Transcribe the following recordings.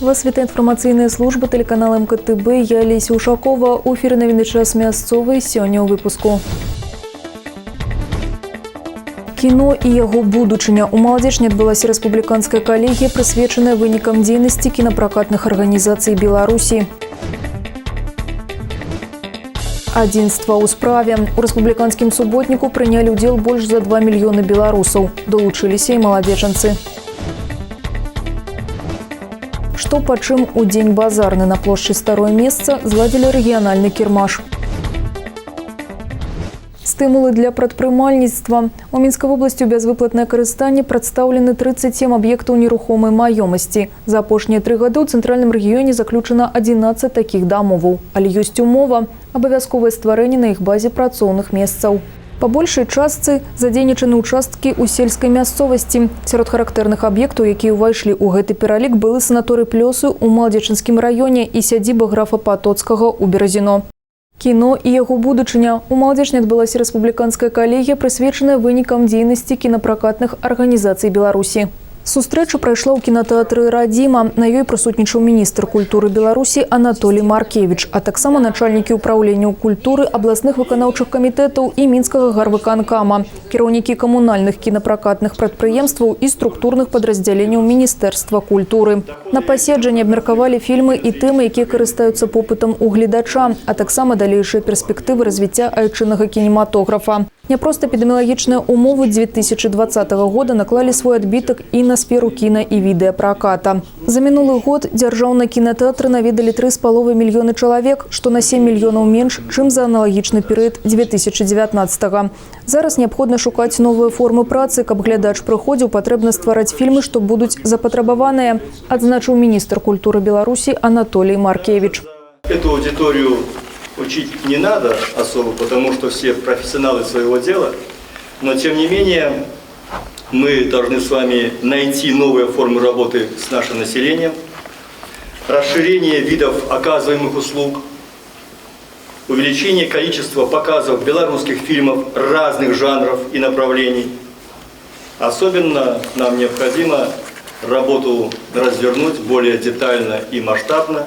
Вас вітає інформаційная служба телеканала МКТБ. Я Леся Ушакова. У эфире новины час мясцовый. Сегодня у выпуску. Кино и его будучыня. У Молодежне отбылась республиканская коллегия, присвеченная вынікам деятельности кинопрокатных организаций Беларуси. Адзінства ў справе. У рэспубліканскім суботніку прынялі ўдзел больш за 2 мільёны беларусаў. Долучыліся і маладзечанцы. Што пачым у дзень базарны на плошчы Старое месца зладзілі рэгіянальны кірмаш. Стымулы для прадпрымальніцтва. У Мінскай вобласці ў бязвыплатнае карыстанне прадстаўлены 37 аб'ектаў нерухомай маёмасці. За апошнія 3 гады ў цэнтральным рэгіёне заключана 11 такіх дамоваў. Але ёсць умова – абавязковае стварэнне на іх базе працоўных месцаў. Па большай частцы задзейнічаны ўчасткі ў сельскай мясцовасці. Сярод характэрных аб'ектаў, якія ўвайшлі ў гэты пералік, былы санаторый Плёсы ў Маладзечынскім раёне і сядзіба графа Патоцкага ў Беразіно. Кіно і яго будучыня. У Маладзечне адбылася рэспубліканская калегія, прысвечаная вынікам дзейнасці кінапракатных арганізацый Беларусі. Сустрэча прайшла ў кінатэатры «Радзіма». На ёй прысутнічаў міністр культуры Беларусі Анатолій Маркевіч, а таксама начальнікі ўпраўлення культуры, абласных выканаўчых камітэтаў і мінскага гарвыканкама, кіраўнікі камунальных кінапракатных прадпрыемстваў і структурных падраздзяленняў Міністэрства культуры. На паседжанні абмеркавалі фільмы і тэмы, якія карыстаюцца попытам у гледача, а таксама далейшыя перспектывы развіцця айчыннага кінематографа. Няпрост эпідэміялагічныя умовы 2020 года наклалі свой адбітак і на сферу кіна і відэапраката. За мінулы год дзяржаўныя кінатэатры наведалі 3,5 мільёны чалавек, што на 7 мільёнаў менш, чым за аналагічны перыяд 2019. Зараз неабходна шукаць новыя формы працы, каб глядач прыходзіў, патрэбна ствараць фільмы, што будуць запатрабаваныя, адзначыў міністр культуры Беларусі Анатолій Маркевіч. Эту аудиторию учить не надо особо, потому что все профессионалы своего дела, но тем не менее мы должны с вами найти новые формы работы с нашим населением, расширение видов оказываемых услуг, увеличение количества показов белорусских фильмов разных жанров и направлений. Особенно нам необходимо работу развернуть более детально и масштабно,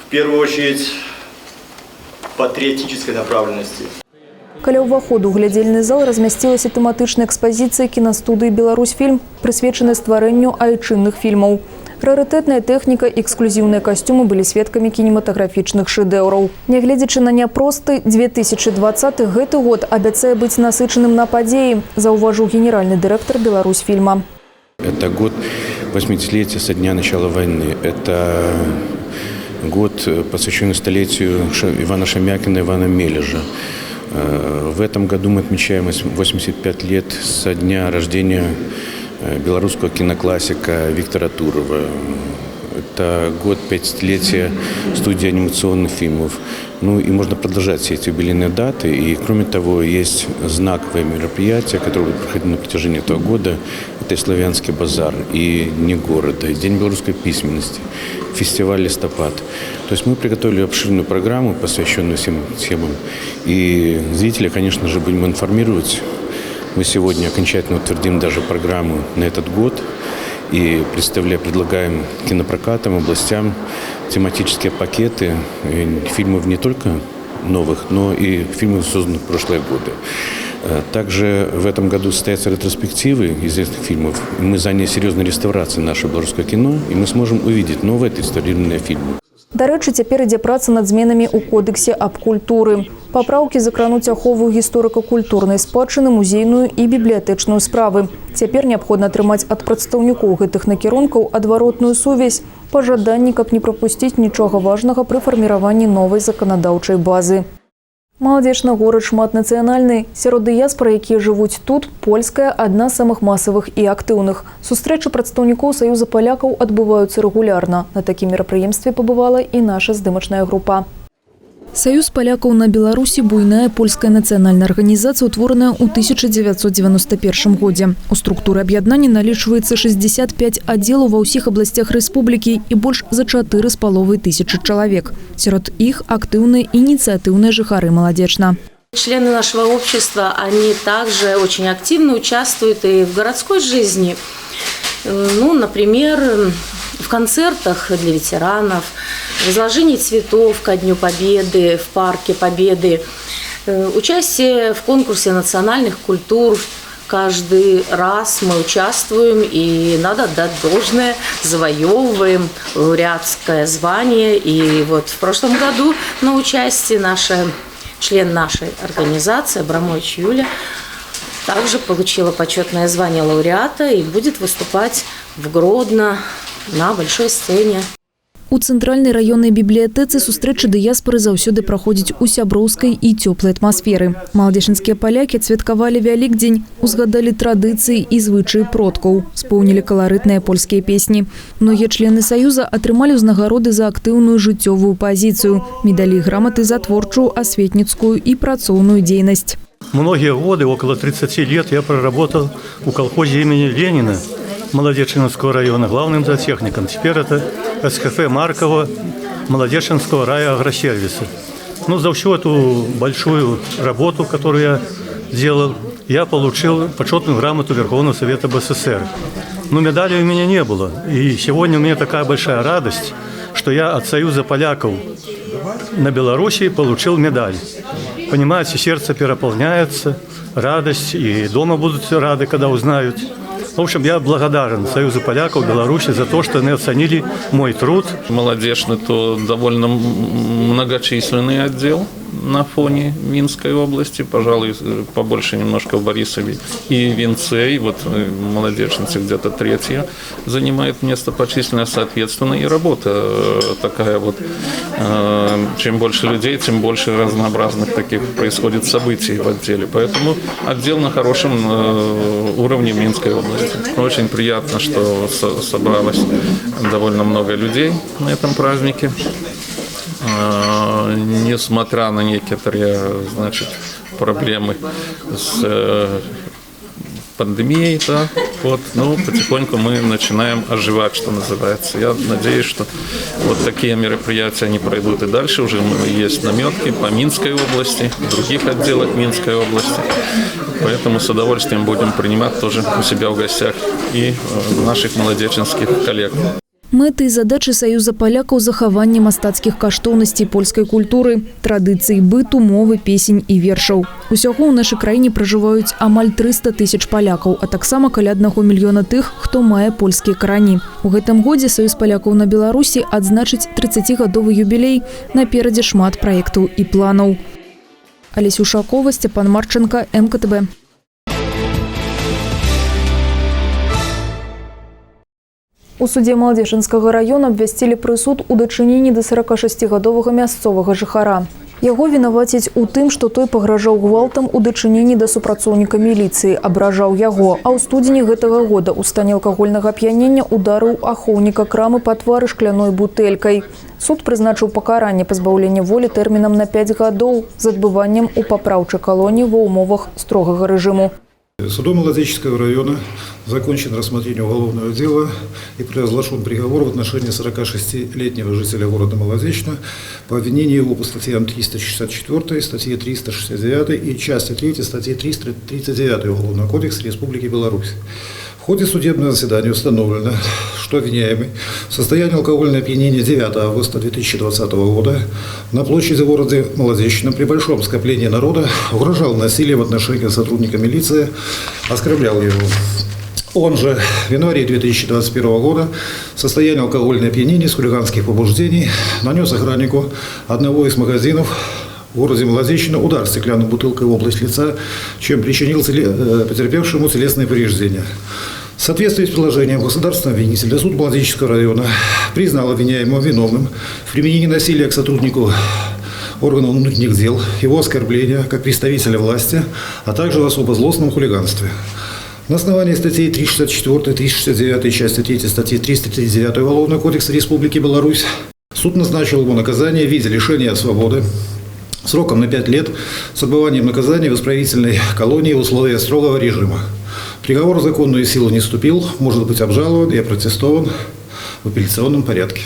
в первую очередь патриотической направленности. Каля ўваходу ў глядзельны зал размясцілася тэматычная экспазіцыя кінастудыі «Беларусьфільм», прысвечаная стварэнню айчынных фільмаў. Рарытэтная тэхніка і эксклюзіўныя касцюмы былі сведкамі кінематаграфічных шэдэўраў. Нягледзячы на няпросты 2020 гэты год абяцае быць насычаным на падзеі, заўважыў генеральны дырэктар «Беларусьфільма». Это год 80-летия со дня начала войны. Это год, посвященный столетию Ивана Шемякина и Ивана Мележа. В этом году мы отмечаем 85 лет со дня рождения белорусского киноклассика Виктора Турова. Это год 50-летия студии анимационных фильмов. Ну и можно продолжать все эти юбилейные даты. И кроме того, есть знаковые мероприятия, которые будут проходить на протяжении этого года. Это и Славянский базар, и Дни города, и День белорусской письменности, фестиваль «Листопад». То есть мы приготовили обширную программу, посвященную всем темам. И зрителя, конечно же, будем информировать. Мы сегодня окончательно утвердим даже программу на этот год. И предлагаем кинопрокатам, областям тематические пакеты фильмов не только новых, но и фильмов, созданных в прошлые годы. Также в этом году состоятся ретроспективы известных фильмов. Мы занялись серьезной реставрацией нашего белорусского кино, и мы сможем увидеть новые отреставрированные фильмы. Дарэчы, цяпер ідзе праца над зменамі ў кодексе аб культуры. Папраўкі закрануць ахову гісторыка-культурнай спадчыны, музейную і бібліятэчную справы. Цяпер неабходна атрымаць ад прадстаўнікоў гэтых накірункаў адваротную сувязь па жаданні, каб не прапусціць нічога важнага пры фарміраванні новай заканадаўчай базы. Маладзечны горад шматнацыянальны. Сярод дыяспар, якія жывуць тут, польская адна з самых масавых і актыўных. Сустрэчы прадстаўнікоў Саюза палякаў адбываюцца рэгулярна. На такім мерапрыемстве пабывала і наша здымачная група. Саюз палякаў на Беларусі – буйная польская нацыянальная арганізацыя, утвораная ў 1991 годзе. У структуры аб'яднання налічваецца 65 аддзелаў ва ўсіх абласцях рэспублікі і больш за 4,5 тысячы чалавек. Сярод іх актыўныя ініцыятыўныя жыхары Маладзечна. Члены нашего общества, они также очень активно участвуют и в городской жизни. Ну, например, в концертах для ветеранов, в изложении цветов ко Дню Победы, в Парке Победы, участие в конкурсе национальных культур. Каждый раз мы участвуем, и надо отдать должное, завоевываем лауреатское звание. И вот в прошлом году на участие член нашей организации Абрамович Юля также получила почетное звание лауреата и будет выступать в Гродно на большой сцене. У цэнтральнай раённай бібліятэцы сустрэчы дыяспары заўсёды праходзяць у сяброўскай і цёплай атмасферы. Маладзечынскія палякі адсвяткавалі Вялікдзень, узгадалі традыцыі і звычаі продкаў, споўнілі каларытныя польскія песні. Многія члены Саюза атрымалі ўзнагароды за актыўную жыццёвую пазіцыю, медалі і граматы за творчую, асветніцкую і працоўную дзейнасць. Многие годы, около 30 лет, я проработал у колхозе имени Ленина Молодечинского района главным зоотехником. Теперь это СКФ Маркова Молодечинского рая агросервиса. Ну, за всю эту большую работу, которую я делал, я получил почетную грамоту Верховного Совета БССР. Но медали у меня не было. И сегодня у меня такая большая радость, что я от Союза поляков на Белоруссии получил медаль. Понимаете, сердце переполняется, радость, и дома будут рады, когда узнают. В общем, я благодарен Союзу поляков Беларуси за то, что они оценили мой труд. Молодежный то довольно многочисленный отдел на фоне Минской области, пожалуй, побольше немножко в Борисове и Винце, вот молодежницы где-то третья занимает место по численности, соответственно, и работа такая вот. Чем больше людей, тем больше разнообразных таких происходит событий в отделе. Поэтому отдел на хорошем уровне Минской области. Очень приятно, что собралось довольно много людей на этом празднике. Несмотря на некоторые, значит, проблемы с пандемией, да, вот, ну, потихоньку мы начинаем оживать, что называется. Я надеюсь, что вот такие мероприятия, они пройдут и дальше. Уже есть наметки по Минской области, в других отделах Минской области. Поэтому с удовольствием будем принимать тоже у себя в гостях и наших молодеченских коллег. Мэты і задачы Саюза палякаў захаванне мастацкіх каштоўнасцей польскай культуры, традыцый быту, мовы, песень і вершаў. Усяго ў нашай краіне пражываюць амаль 300 000 палякаў, а таксама каля 1 мільёна тых, хто мае польскія карані. У гэтым годзе Саюз палякаў на Беларусі адзначыць 30-гадовы юбілей. Наперадзе шмат праектаў і планаў. Алеся Ушакова, Степан Марченко, МКТБ. У суде Маладзечынскага района абвясцілі прысуд у дачыненні да 46-гадовага мясцовага жыхара. Яго вінавацяць у тым, што той пагражаў гвалтам у дачыненні да супрацоўніка міліцыі, абражаў яго, а ў студзені гэтага года ў стане алкагольнага ап'янення ударыў ахоўніка крамы па твары шкляной бутэлькай. Суд прызначыў пакаранне пазбаўлення волі тэрмінам на 5 гадоў з адбываннем у папраўчай калоніі ва ўмовах строгага рэжыму. Судом Молодеченского района закончено рассмотрение уголовного дела и произнесен приговор в отношении 46-летнего жителя города Молодечно по обвинению его по статьям 364, статье 369 и части 3 статьи 339 Уголовного кодекса Республики Беларусь. В ходе судебного заседания установлено, что обвиняемый в состоянии алкогольного опьянения 9 августа 2020 года на площади города Молодечно при большом скоплении народа угрожал насилием в отношении сотрудника милиции, оскорблял его. Он же в январе 2021 года в состоянии алкогольного опьянения с хулиганских побуждений нанес охраннику одного из магазинов в городе Молодечно удар стеклянной бутылкой в область лица, чем причинил потерпевшему телесные повреждения. В соответствии с предложением государственного обвинителя суд Молодеченского района признал обвиняемого виновным в применении насилия к сотруднику органов внутренних дел, его оскорбления как представителя власти, а также в особо злостном хулиганстве. На основании статей 364, 369 части 3 статьи 339 Уголовного кодекса Республики Беларусь суд назначил ему наказание в виде лишения свободы сроком на 5 лет с отбыванием наказания в исправительной колонии в условиях строгого режима. Приговор в законную силу не вступил, может быть обжалован и опротестован в апелляционном порядке.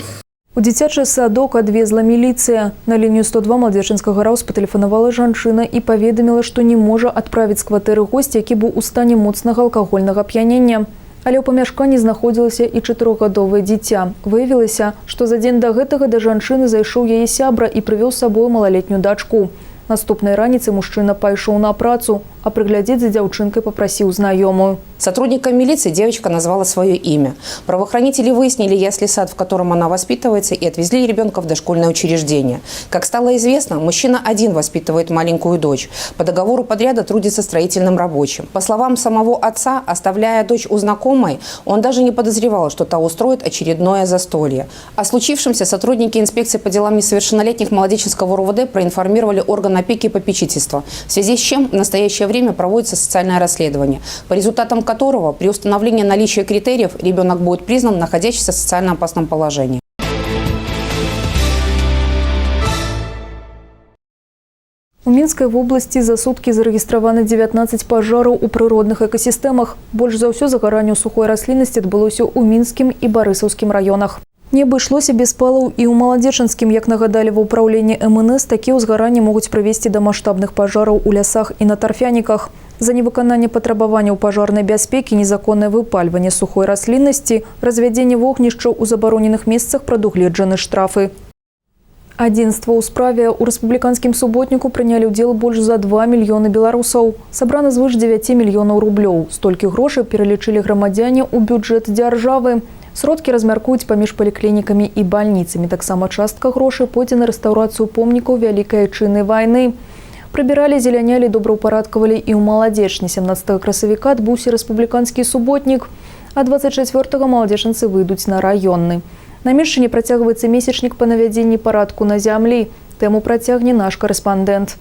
У дзіцячы садок адвезла міліцыя. На лінію 102 Маладзечынскага района патэлефанавала жанчына і паведаміла, што не можа адправіць з кватэры госця, які быў у стане моцнага алкагольнага ап'янення. Але ў памяшканні знаходзілася і 4-гадовае дзіця. Выявілася, што за дзень да гэтага да жанчыны зайшоў яе сябра і прывёў з сабою малалетнюю дачку. Наступнай раніцай мужчына пайшоў на працу, а приглядеть за девчонкой попросил знакомую. Сотрудникам милиции девочка назвала свое имя. Правоохранители выяснили ясли-сад, в котором она воспитывается, и отвезли ребенка в дошкольное учреждение. Как стало известно, мужчина один воспитывает маленькую дочь. По договору подряда трудится строительным рабочим. По словам самого отца, оставляя дочь у знакомой, он даже не подозревал, что та устроит очередное застолье. О случившемся сотрудники инспекции по делам несовершеннолетних Молодеченского РУВД проинформировали орган опеки и попечительства, в связи с чем в настоящее время проводится социальное расследование, по результатам которого при установлении наличия критериев ребенок будет признан находящимся в социально опасном положении. У Мінскай вобласці за суткі зарэгістраваны 19 пажараў у прыродных экасістэмах. Больш за ўсё загаранне ў сухой расліннасці адбылося ў Мінскім і Барысаўскім раёнах. Не абышлося без палаў і ў Маладзечанскім, як нагадалі ва ўпраўленні МНС, такія ўзгаранні могуць прывесці да маштабных пажараў у лясах і на тарфяніках. За невыкананне патрабаванняў пажарнай бяспекі, незаконнае выпальванне сухой расліннасці, развядзенне вогнішчаў у забароненых месцах прадугледжаны штрафы. Адзінства ў справе ў рэспубліканскім суботніку прынялі ўдзел больш за 2 мільёны беларусаў. Сабрана звыш 9 мільёнаў рублёў. Столькі грошай пералічылі грамадзяне ў бюджэт дзяржавы. Сродкі размяркуюць паміж паліклінікамі і бальніцамі. Таксама частка грошай пойдзе на рэстаўрацыю помнікаў Вялікай Айчыннай вайны. Прыбіралі, зелянялі, добраўпарадкавалі і ў Маладзечні. 17 красавіка адбыўся рэспубліканскі суботнік, а 24-го маладзечанцы выйдуць на раённы. На Мешчыне працягваецца месячнік па навядзенні парадку на зямлі. Тэму працягне наш корэспандэнт.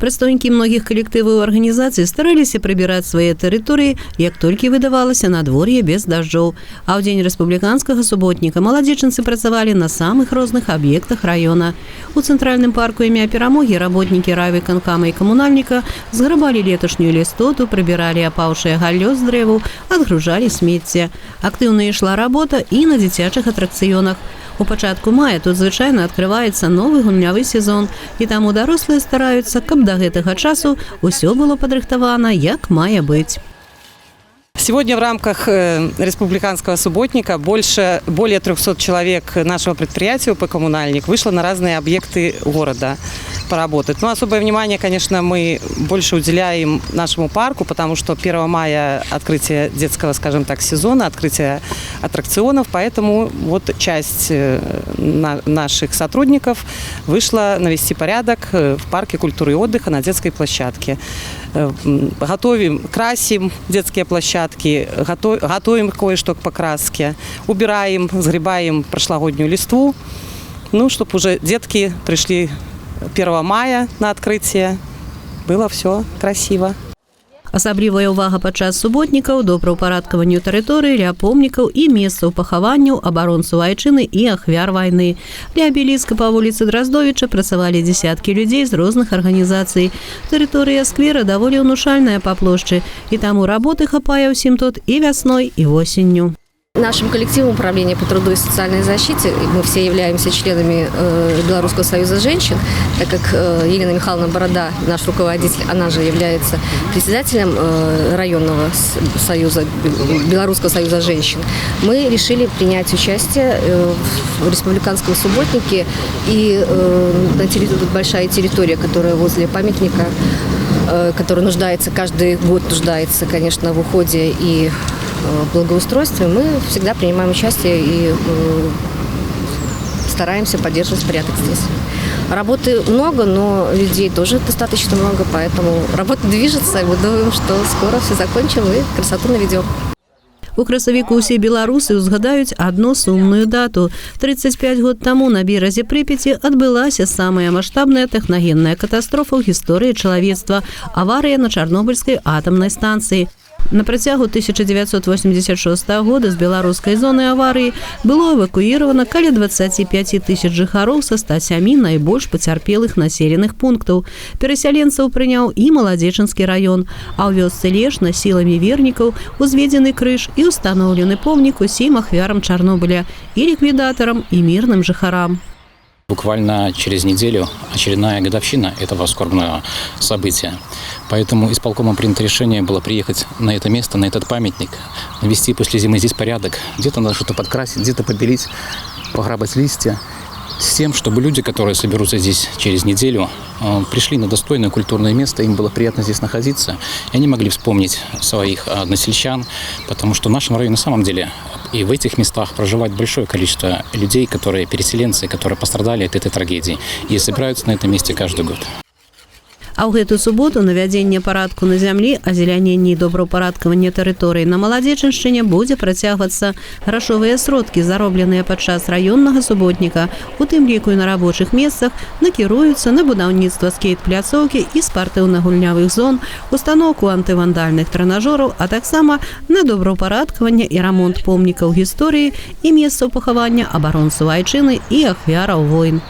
Прадстаўнікі многіх калектываў і арганізацый стараліся прыбіраць свае тэрыторыі, як толькі выдавалася надвор'е без дажджоў. А ў дзень рэспубліканскага суботніка маладзечанцы працавалі на самых розных аб'ектах раёна. У цэнтральным парку імя Перамогі работнікі райвыканкама і камунальніка зграбалі леташнюю лістоту, прыбіралі апаўшае галлё з дрэваў, адгружалі смецце. Актыўна ішла работа і на дзіцячых атракцыёнах. У пачатку мая тут звычайна адкрываецца новы гульнявы сезон, і таму дарослыя стараюцца, каб да гэтага часу ўсё было падрыхтавана, як мае быць. Сегодня в рамках республиканского субботника более 300 человек нашего предприятия УП «Коммунальник» вышло на разные объекты города поработать. Но особое внимание, конечно, мы больше уделяем нашему парку, потому что 1 мая открытие детского, скажем так, сезона, открытие аттракционов, поэтому вот часть наших сотрудников вышла навести порядок в парке культуры и отдыха на детской площадке. Готовим, красим детские площадки, готовим кое-что к покраске, убираем, сгребаем прошлогоднюю листву, ну, чтобы уже детки пришли 1 мая на открытие, было все красиво. Асаблівая ўвага падчас суботнікаў добраўпарадкаванню тэрыторыі, ля помнікаў і месцаў пахаванняў абаронцаў Айчыны і ахвяр вайны. Ля абеліска па вуліцы Драздовіча працавалі дзесяткі людзей з розных арганізацый. Тэрыторыя сквера даволі ўнушальная па плошчы, і таму работы хапае ўсім тут і вясной, і восенню. Нашим коллективом управления по труду и социальной защите, мы все являемся членами Белорусского союза женщин, так как Елена Михайловна Борода, наш руководитель, она же является председателем районного союза, Белорусского союза женщин, мы решили принять участие в республиканском субботнике. И на территории, тут большая территория, которая возле памятника, которая нуждается, каждый год нуждается, конечно, в уходе и благоустройстве, мы всегда принимаем участие и стараемся поддерживать порядок здесь. Работы много, но людей тоже достаточно много, поэтому работа движется, и мы думаем, что скоро все закончим и красоту наведем. У красавіку ўсе беларусы узгадаюць адну сумную дату. 35 год таму на беразе Прыпяці адбылася самая маштабная тэхнагенная катастрофа ў гісторыі чалавецтва – аварыя на Чарнобыльскай атамнай станцыі. На працягу 1986 года з беларускай зоны аварыі было эвакуіравана каля 25 тысяч жыхароў са 107 найбольш пацярпелых населеных пунктаў. Перасяленцаў прыняў і Маладзечанскі раён, а ў вёсцы Лешна сіламі вернікаў узведзены крыж і устаноўлены помнік усім ахвярам Чарнобыля і ліквідатарам і мірным жыхарам. Буквально через неделю очередная годовщина этого скорбного события. Поэтому исполкомом принято решение было приехать на это место, на этот памятник, навести после зимы здесь порядок. Где-то надо что-то подкрасить, где-то побелить, пограбать листья. С тем, чтобы люди, которые соберутся здесь через неделю, пришли на достойное культурное место, им было приятно здесь находиться, и они могли вспомнить своих односельчан, потому что в нашем районе на самом деле и в этих местах проживает большое количество людей, которые переселенцы, которые пострадали от этой трагедии, и собираются на этом месте каждый год. А ў гэтую суботу навядзенне парадку на зямлі, азеляненне і добраўпарадкаванне тэрыторыі на Маладзечыншчыне будзе працягвацца. Грашовыя сродкі, заробленыя падчас раённага суботніка, у тым ліку і на рабочых месцах, накіруюцца на будаўніцтва скейт-пляцоўкі і спартыўна-гульнявых зон, устаноўку антывандальных трэнажораў, а таксама на добраўпарадкаванне і рамонт помнікаў гісторыі і месцаў пахавання абаронцаў айчыны і ахвяраў войн.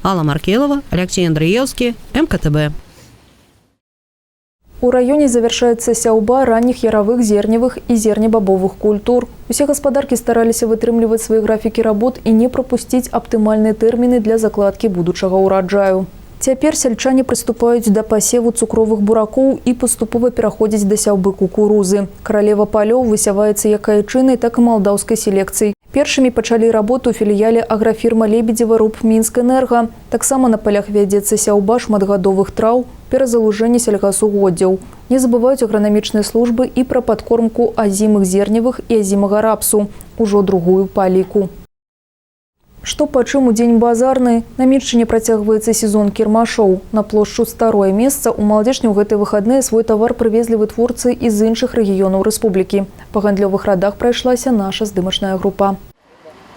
Алла Маркелова, Алексей Андреевский, МКТБ. У раёне завершаецца сяўба ранніх яравых, зерневых і зернебабовых культур. Усе гаспадаркі стараліся вытрымліваць свае графікі работ і не прапусціць аптымальныя тэрміны для закладкі будучага ўраджаю. Цяпер сельчане прыступаюць да пасеву цукровых буракоў і паступова пераходзяць да сяўбы кукурузы. Каралева палёў высяваецца як айчынай, так і малдаўскай селекцыяй. Першымі пачалі работу ў філіяле аграфірма Лебедзева РУП Мінскэнерга. Таксама на палях вядзецца сяўба шматгадовых траў, перазалужэнне сельгасугоддзяў. Не забываюць агранамічныя службы і пра падкормку азімых зерневых і азімага рапсу, ужо другую па ліку. Што пачым у дзень базарны? На Міншчыне працягваецца сезон кірмашоў. На плошчу Старое месца у Маладзечні ў гэтыя выхадныя свой тавар прывезлі вытворцы з іншых рэгіёнаў рэспублікі. Па гандлёвых радах прайшлася наша здымачная група.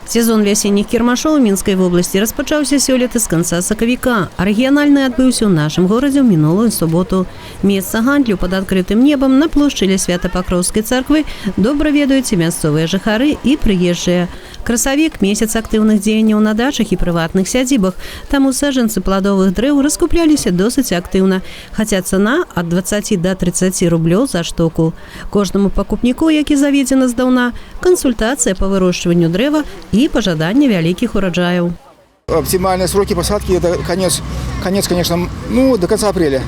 Сезон вясенних кірмашоў у Мінскай вобласці распачаўся сёлета з канца сакавіка. Рэгіянальны адбыўся ў нашым горадзе ў мінулую суботу. Месца гандлю пад адкрытым небам на плошчы ля Свята-Пакроўскай царквы добра ведаюць і мясцовыя жыхары і прыезджыя. Красавік – месяц актыўных дзеянняў на дачах і прыватных сядзібах. Таму саджанцы пладовых дрэў раскупляліся досыць актыўна, хаця цана ад 20 до 30 рублёў за штуку. Кожнаму пакупніку, які заведзена здаўна, кансультацыя па вырошчванню дрэва и пожадание великих урожаев. Оптимальные сроки посадки – это конец, конечно, до конца апреля.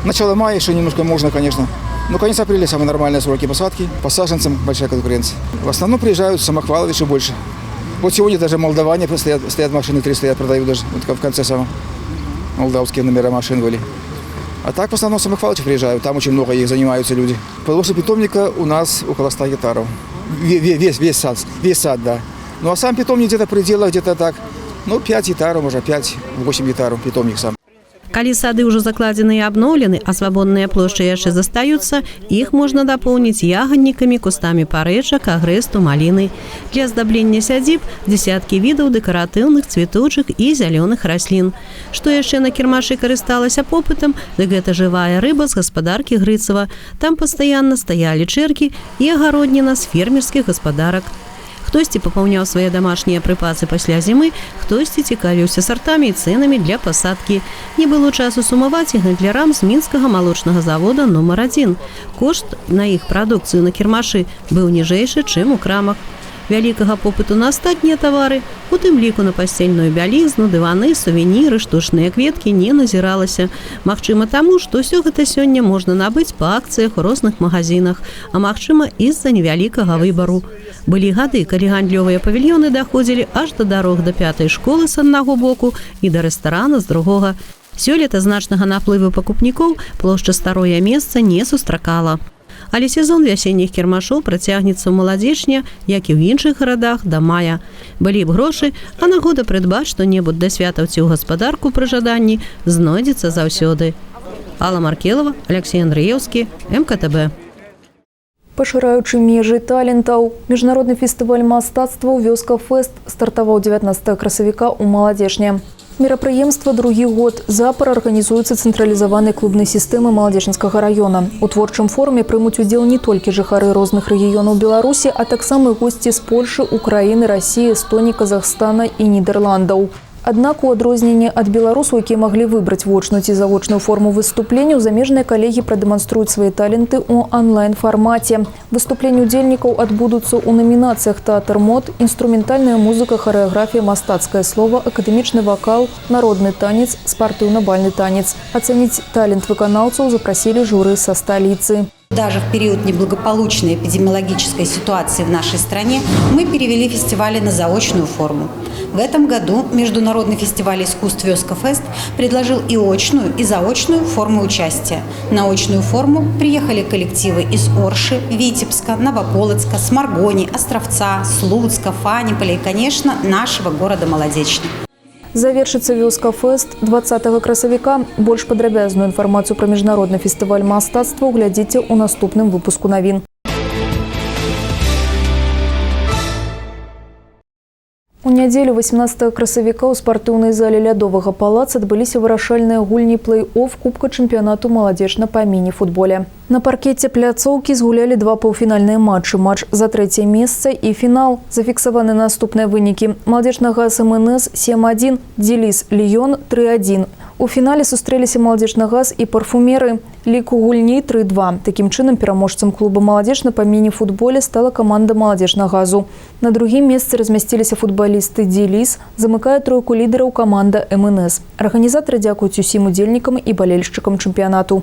Начало мая еще немножко можно, конечно. Но конец апреля – самые нормальные сроки посадки. По саженцам большая конкуренция. В основном приезжают самохваловичи больше. Вот сегодня даже молдаване стоят машины, 3 стоят, продают даже в конце самого. Молдавские номера машин были. А так в основном самохваловичи приезжают, там очень много их занимаются люди. Площадь питомника у нас около 100 гектаров. Весь сад, да. Ну а сам питомник где-то в пределах, где-то так, 5 гектаров, может 5-8 гектаров питомник сам. Калі сады ўжо закладзены і абноўлены, а свабодныя плошчы яшчэ застаюцца, іх можна дапоўніць ягаднікамі, кустамі парэчак, агрэсту, маліны. Для аздаблення сядзіб дзесяткі відаў дэкаратыўных, цвітучых і зялёных раслін. Што яшчэ на кірмашы карысталася попытам, дык гэта жывая рыба з гаспадаркі Грыцава. Там пастаянна стаялі чэркі і агародніна з фермерскіх гаспадарак. Хтосьці папаўняў свае дамашнія прыпасы пасля зімы, хтосьці цікавіўся сартамі і цэнамі для пасадкі. Не было часу сумаваць і гандлярам з мінскага малочнага завода нумар 1. Кошт на іх прадукцыю на кірмашы быў ніжэйшы, чым у крамах. Вялікага попыту на астатнія тавары, у тым ліку на пасцельную бялізну, дываны, сувеніры, штучныя кветкі не назіралася. Магчыма таму, што ўсё гэта сёння можна набыць па акцыях у розных магазинах, а магчыма і-за невялікага выбару. Былі гады, калі гандлёвыя павільёны даходзілі аж да дарог да 5-й школы з аднаго боку і да рэстарана з другога. Сёлета значнага наплыву пакупнікоў плошча Старое месца не сустракала. Але сезон вясенних кірмашоў працягнецца ў Маладзечні, як і ў іншых гарадах, да мая. Былі б грошы, а нагода прыдбаць што-небудзь да святаў ці ў гаспадарку пры жаданні знойдзецца заўсёды. Алла Маркелова, Алексей Андреевский, МКТБ. Пашыраючы межы талентаў, міжнародны фестываль мастацтваў «Вёска Фест» стартаваў 19 красавіка ў Маладзечні. Мерапрыемства другі год запар арганізуецца цэнтралізаванай клубнай сістэмы Маладзечынскага раёна. У творчым форуме прымуць удзел не толькі жыхары розных рэгіёнаў Беларусі, а таксама і госці з Польшы, Украіны, Расіі, Эстоніі, Казахстана і Нідерландаў. Аднак у адрозненні ад беларусаў, якія маглі выбраць вочную ці завочную форму выступленняў, замежныя калегі прадэманструюць свае таленты ў онлайн-фармаце. Выступленні удзельнікаў адбудуцца ў намінацыях тэатр мод, інструментальная музыка, харэаграфія, мастацкае слова, акадэмічны вакал, народны танец, спартыўна-бальны танец. Ацэніць талент выканаўцаў запрасілі журы са сталіцы. Даже в период неблагополучной эпидемиологической ситуации в нашей стране мы перевели фестивали на заочную форму. В этом году Международный фестиваль искусств «Вёска-фест» предложил и очную, и заочную формы участия. На очную форму приехали коллективы из Орши, Витебска, Новополоцка, Сморгони, Островца, Слуцка, Фаниполя и, конечно, нашего города Молодечный. Завершыцца «Вёска-фест» 20 красавіка. Больш падрабязную інфармацыю пра міжнародны фестываль мастацтва глядзіце ў наступным выпуску навін. У нядзелю 18 красавіка ў спартыўнай зале лядовага палаца адбыліся вырашальныя гульні плэй-офф Кубка чэмпіянату маладзечна па міні-футболе. На паркеце пляцоўкі згулялі два паўфінальныя матчы. Матч за трэцяе месца і фінал. Зафіксаваны наступныя вынікі. Маладзечны газ МНС 7-1, Дзеліс Ліён 3-1. У фінале сустрэліся маладзечны газ і парфумеры. Лік у гульні 3-2. Такім чынам пераможцам клуба маладзечна па міні-футболе стала каманда маладзечнага газу. На другім месцы размясціліся футбалісты Дзеліс, замыкае тройку лідараў каманда МНС. Арганізатары дзякуюць усім удзельнікам і балельшчыкам чэмпіянату.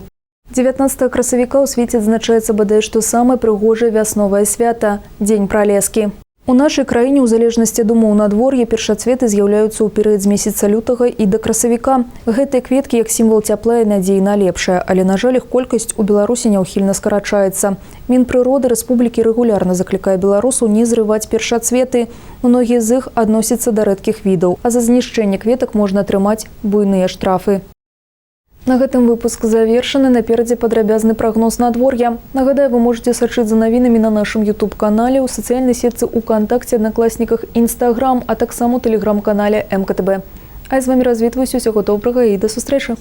19 красавіка ў свеце адзначаецца бадай што самае прыгожае вясновае свята – Дзень пралескі. У нашай краіне, у залежнасці ад умоў надвор'я, першацветы з'яўляюцца ў перыяд з месяца лютага і да красавіка. Гэтыя кветкі як сімвал цяпла і надзеі на лепшае, але, на жаль, іх колькасць у Беларусі няўхільна скарачаецца. Мінпрыроды рэспублікі рэгулярна заклікае беларусаў не зрываць першацветы. Многія з іх адносяцца да рэдкіх відаў, а за знішчэнне кветак можна атрымаць буйныя штрафы. На гэтым выпуск завершаны. Наперадзе падрабязны прагноз надвор'я. Нагадаю, вы можете сачыць за навінамі на нашым YouTube-канале, у сацыяльнай сетцы УКонтакце, Аднакласніках, Instagram, а таксама у тэлеграм-канале МКТБ. А я з вамі развітваюся. Усяго добрага і да сустрэчы.